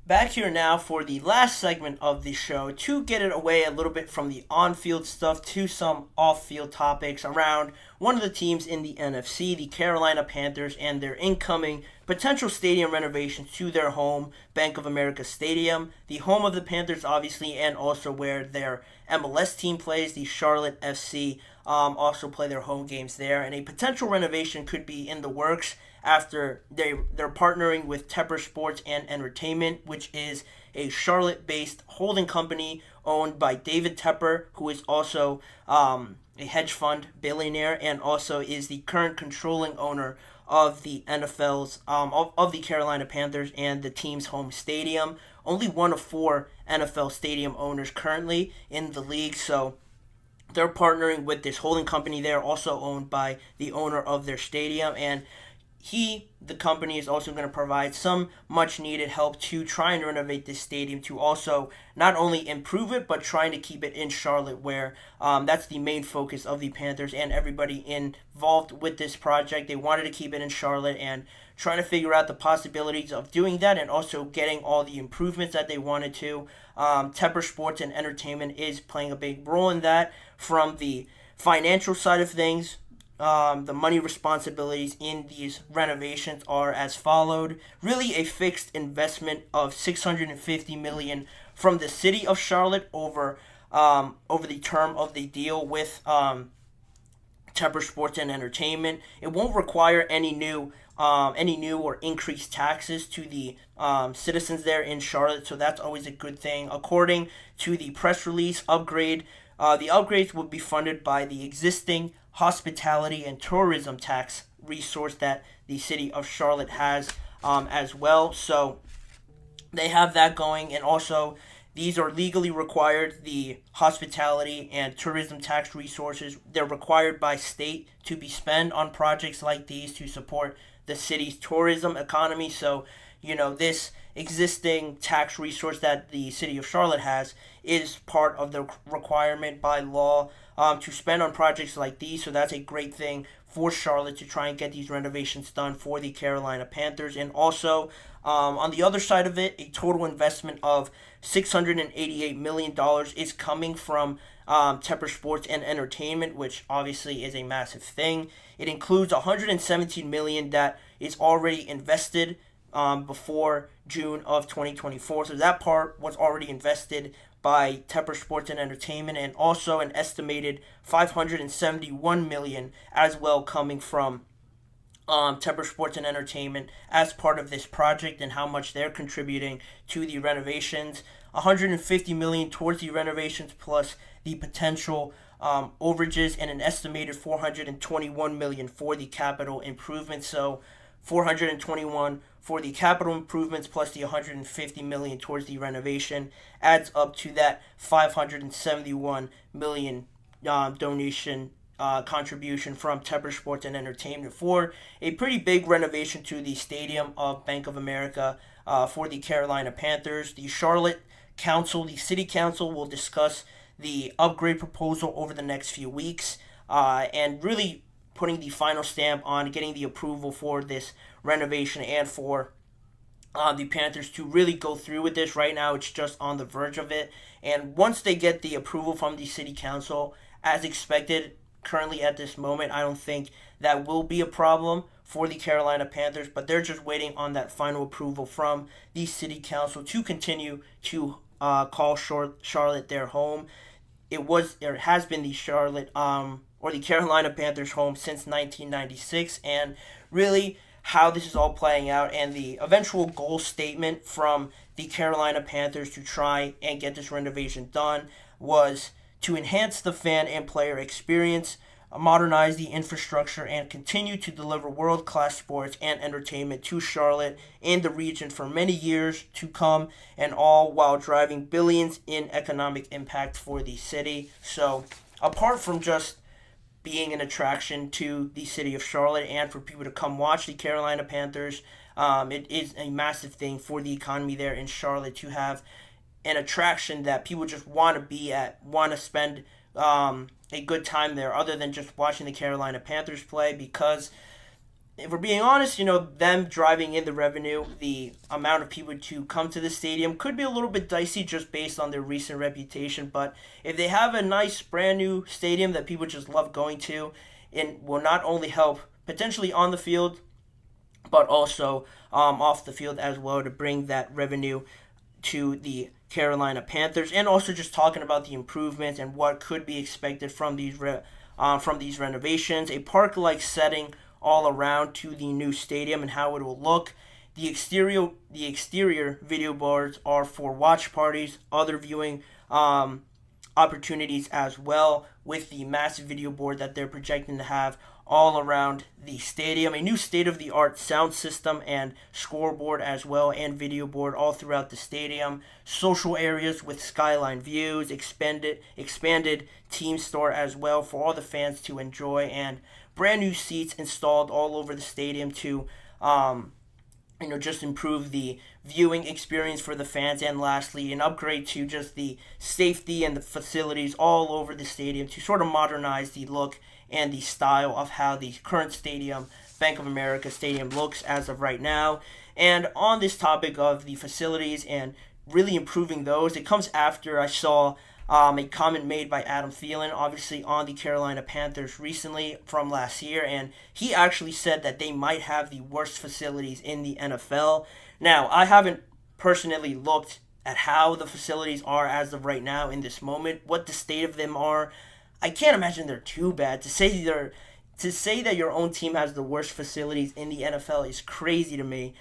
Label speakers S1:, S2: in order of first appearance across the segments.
S1: Back here now for the last segment of the show to get it away a little bit from the on field stuff to some off field topics around one of the teams in the NFC, the Carolina Panthers, and their incoming potential stadium renovations to their home, Bank of America Stadium, the home of the Panthers, obviously, and also where their MLS team plays, the Charlotte FC, also play their home games there. And a potential renovation could be in the works after they're partnering with Tepper Sports and Entertainment, which is a Charlotte-based holding company owned by David Tepper, who is also a hedge fund billionaire and also is the current controlling owner of the NFL's of the Carolina Panthers and the team's home stadium. Only one of four NFL stadium owners currently in the league, so they're partnering with this holding company there, also owned by the owner of their stadium, and the company, is also going to provide some much needed help to try and renovate this stadium to also not only improve it, but trying to keep it in Charlotte, where that's the main focus of the Panthers and everybody involved with this project. They wanted to keep it in Charlotte and trying to figure out the possibilities of doing that and also getting all the improvements that they wanted to. Tepper Sports and Entertainment is playing a big role in that from the financial side of things. The money responsibilities in these renovations are as followed. Really a fixed investment of $650 million from the city of Charlotte over the term of the deal with Tepper Sports and Entertainment. It won't require any new or increased taxes to the citizens there in Charlotte, so that's always a good thing. According to the press release, the upgrades will be funded by the existing hospitality and tourism tax resource that the city of Charlotte has as well. So they have that going, and also these are legally required. The hospitality and tourism tax resources, they're required by state to be spent on projects like these to support the city's tourism economy. So, this existing tax resource that the city of Charlotte has is part of the requirement by law to spend on projects like these. So that's a great thing for Charlotte to try and get these renovations done for the Carolina Panthers. And also, on the other side of it, a total investment of $688 million is coming from Tepper Sports and Entertainment, which obviously is a massive thing. It includes $117 million that is already invested before June of 2024. So that part was already invested by Tepper Sports and Entertainment, and also an estimated $571 million as well coming from Tepper Sports and Entertainment as part of this project and how much they're contributing to the renovations. $150 million towards the renovations plus the potential overages, and an estimated $421 million for the capital improvements. So 421 for the capital improvements plus the $150 million towards the renovation adds up to that $571 million donation contribution from Tepper Sports and Entertainment for a pretty big renovation to the stadium of Bank of America for the Carolina Panthers. The City Council will discuss the upgrade proposal over the next few weeks and really putting the final stamp on getting the approval for this renovation and for the Panthers to really go through with this. Right now, it's just on the verge of it. And once they get the approval from the City Council, as expected, currently at this moment, I don't think that will be a problem for the Carolina Panthers, but they're just waiting on that final approval from the City Council to continue to call Charlotte their home. It has been the the Carolina Panthers home since 1996, and really how this is all playing out and the eventual goal statement from the Carolina Panthers to try and get this renovation done was to enhance the fan and player experience, modernize the infrastructure, and continue to deliver world-class sports and entertainment to Charlotte and the region for many years to come, and all while driving billions in economic impact for the city. So apart from just being an attraction to the city of Charlotte and for people to come watch the Carolina Panthers, it is a massive thing for the economy there in Charlotte to have an attraction that people just want to be at, want to spend a good time there other than just watching the Carolina Panthers play, because if we're being honest, them driving in the revenue, the amount of people to come to the stadium could be a little bit dicey just based on their recent reputation. But if they have a nice brand new stadium that people just love going to, it will not only help potentially on the field, but also off the field as well to bring that revenue to the Carolina Panthers, and also just talking about the improvements and what could be expected from these renovations. A park-like setting all around to the new stadium and how it will look. The exterior video boards are for watch parties, other viewing opportunities as well, with the massive video board that they're projecting to have all around the stadium. A new state-of-the-art sound system and scoreboard as well, and video board all throughout the stadium. Social areas with skyline views, expanded team store as well for all the fans to enjoy, and brand new seats installed all over the stadium to just improve the viewing experience for the fans. And lastly, an upgrade to just the safety and the facilities all over the stadium to sort of modernize the look and the style of how the current stadium, Bank of America Stadium, looks as of right now. And on this topic of the facilities and really improving those, it comes after I saw a comment made by Adam Thielen, obviously on the Carolina Panthers recently from last year, and he actually said that they might have the worst facilities in the NFL. Now, I haven't personally looked at how the facilities are as of right now in this moment, what the state of them are. I can't imagine they're too bad. To say that your own team has the worst facilities in the NFL is crazy to me.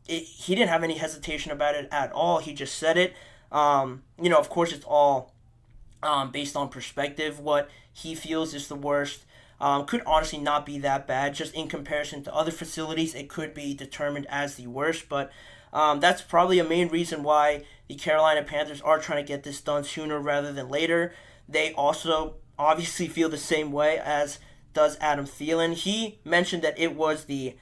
S1: He didn't have any hesitation about it at all. He just said it. Of course, it's all based on perspective. What he feels is the worst could honestly not be that bad. Just in comparison to other facilities, it could be determined as the worst. But that's probably a main reason why the Carolina Panthers are trying to get this done sooner rather than later. They also obviously feel the same way as does Adam Thielen. He mentioned that it was the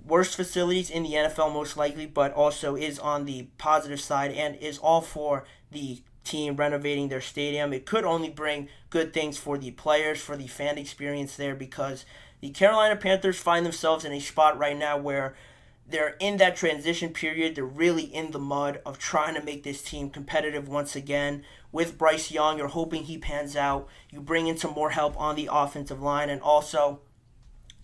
S1: worst facilities in the NFL most likely, but also is on the positive side and is all for the team renovating their stadium. It could only bring good things for the players, for the fan experience there, because the Carolina Panthers find themselves in a spot right now where they're in that transition period. They're really in the mud of trying to make this team competitive once again. With Bryce Young, you're hoping he pans out. You bring in some more help on the offensive line and also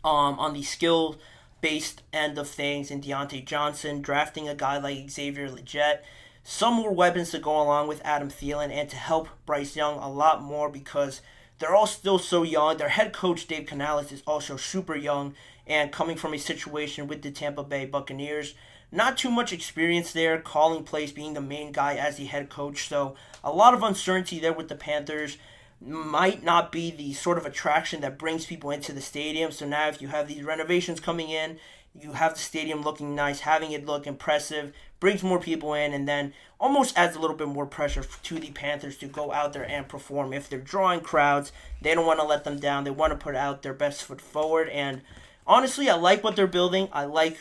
S1: on the skill-based end of things in Deontay Johnson, drafting a guy like Xavier Legette. Some more weapons to go along with Adam Thielen and to help Bryce Young a lot more because they're all still so young. Their head coach, Dave Canales, is also super young and coming from a situation with the Tampa Bay Buccaneers. Not too much experience there, calling plays, being the main guy as the head coach. So a lot of uncertainty there with the Panthers. Might not be the sort of attraction that brings people into the stadium. So now if you have these renovations coming in, you have the stadium looking nice, having it look impressive, brings more people in, and then almost adds a little bit more pressure to the Panthers to go out there and perform. If they're drawing crowds, they don't want to let them down. They want to put out their best foot forward. And honestly, I like what they're building. I like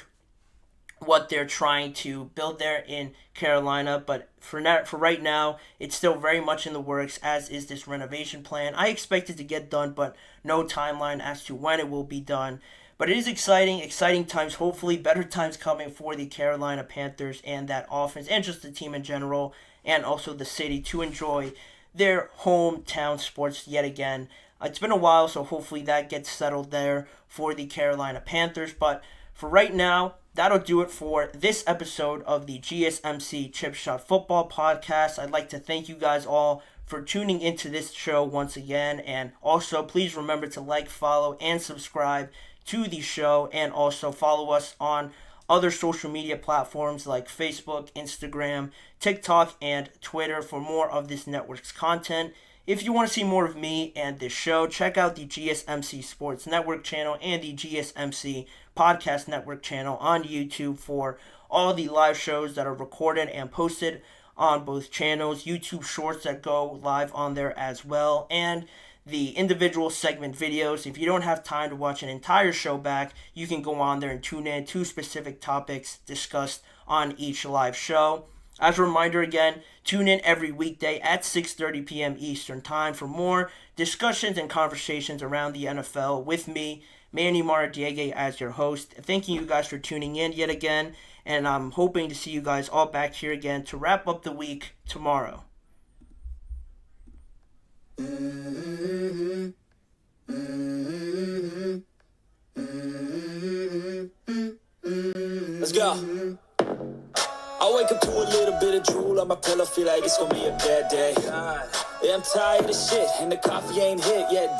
S1: what they're trying to build there in Carolina, but for right now, it's still very much in the works, as is this renovation plan. I expect it to get done, but no timeline as to when it will be done. But it is exciting times, hopefully better times coming for the Carolina Panthers and that offense, and just the team in general, and also the city to enjoy their hometown sports yet again. It's been a while, so hopefully that gets settled there for the Carolina Panthers. But for right now, that'll do it for this episode of the GSMC Chip Shot Football Podcast. I'd like to thank you guys all for tuning into this show once again. And also, please remember to like, follow, and subscribe to the show. And also follow us on other social media platforms like Facebook, Instagram, TikTok, and Twitter for more of this network's content. If you want to see more of me and this show, check out the GSMC Sports Network channel and the GSMC Podcast Network channel on YouTube for all the live shows that are recorded and posted on both channels, YouTube shorts that go live on there as well, and the individual segment videos. If you don't have time to watch an entire show back, you can go on there and tune in to specific topics discussed on each live show. As a reminder again, tune in every weekday at 6:30 p.m. Eastern Time for more discussions and conversations around the NFL with me, Manny Maradiaga as your host. Thanking you guys for tuning in yet again, and I'm hoping to see you guys all back here again to wrap up the week tomorrow.
S2: Let's go. I wake up to a little bit of drool on my pillow, feel like it's gonna be a bad day. Yeah, I'm tired of shit, and the coffee ain't hit yet.